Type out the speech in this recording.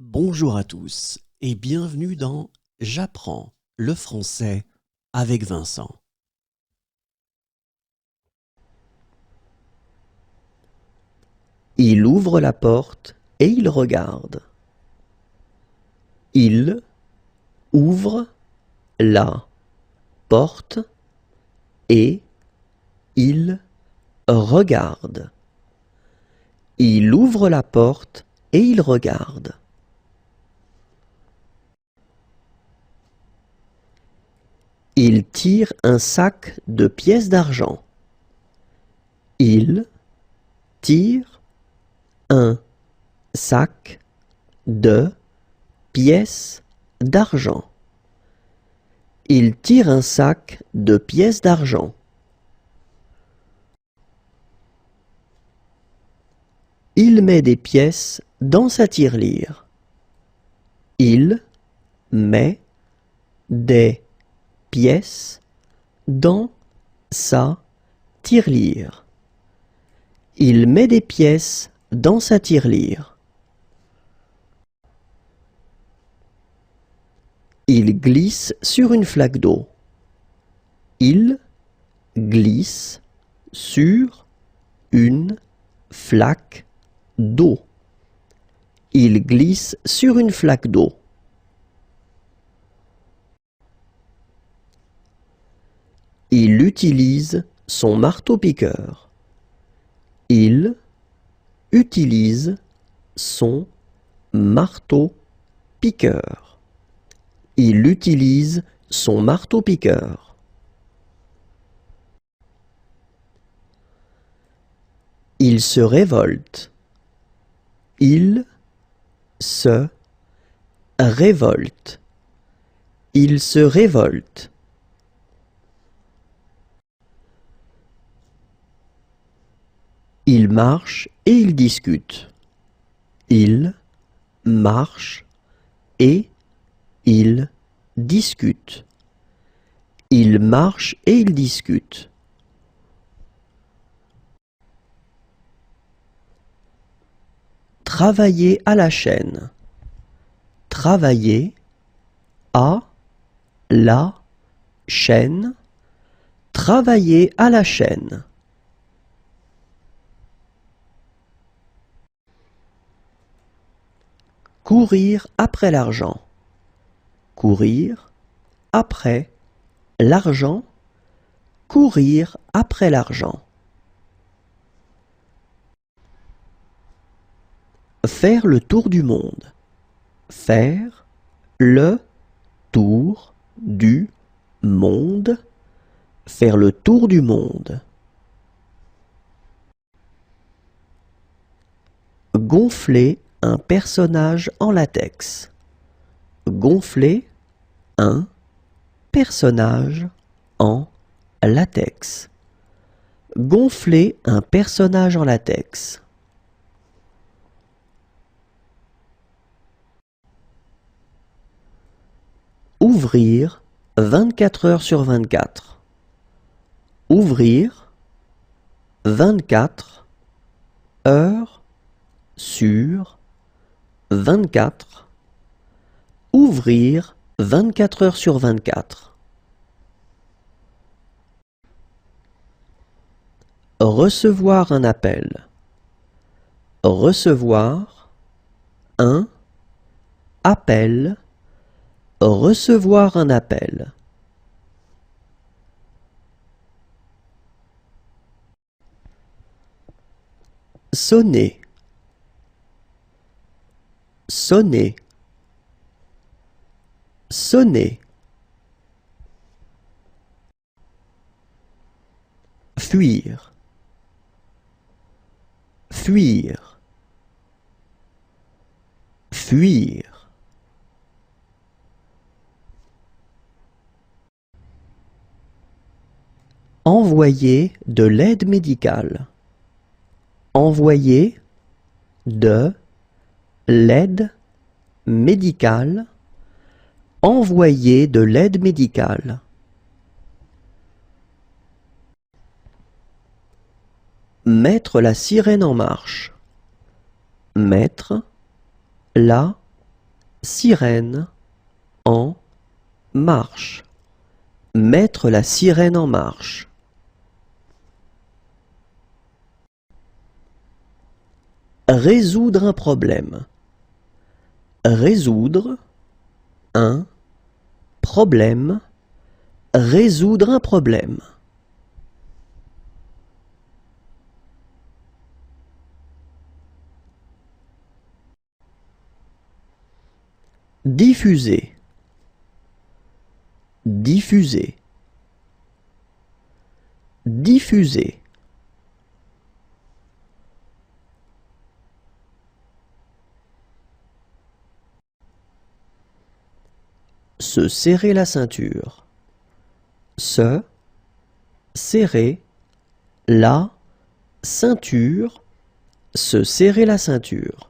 Bonjour à tous et bienvenue dans J'apprends le français avec Vincent. Il ouvre la porte et il regarde. Il ouvre la porte et il regarde. Il ouvre la porte et il regarde. Il tire un sac de pièces d'argent. Il tire un sac de pièces d'argent. Il tire un sac de pièces d'argent. Il met des pièces dans sa tirelire. Il met des pièces dans sa tirelire. Il met des pièces dans sa tirelire. Il glisse sur une flaque d'eau. Il glisse sur une flaque d'eau. Il glisse sur une flaque d'eau. Il utilise son marteau-piqueur. Il utilise son marteau-piqueur. Il utilise son marteau-piqueur. Il se révolte. Il se révolte. Il se révolte. Il marche et il discute. Il marche et il discute. Il marche et il discute. Travailler à la chaîne. Travailler à la chaîne. Travailler à la chaîne. Courir après l'argent. Courir après l'argent. Courir après l'argent. Faire le tour du monde. Faire le tour du monde. Faire le tour du monde. Gonfler un personnage en latex. Gonfler un personnage en latex. Gonfler un personnage en latex. Ouvrir 24 heures sur 24. Ouvrir 24 heures sur 24. Ouvrir 24 heures sur 24. Recevoir un appel. Recevoir un appel. Recevoir un appel. Sonner. Sonner. Sonner. Fuir. Fuir. Fuir. Envoyer de l'aide médicale. Envoyer de l'aide médicale. Envoyer de l'aide médicale. Mettre la sirène en marche. Mettre la Sirène en marche. Mettre la sirène en marche. Résoudre un problème. Résoudre un problème. Résoudre un problème. Diffuser. Diffuser. Diffuser. Se serrer la ceinture. Se serrer la ceinture. Se serrer la ceinture.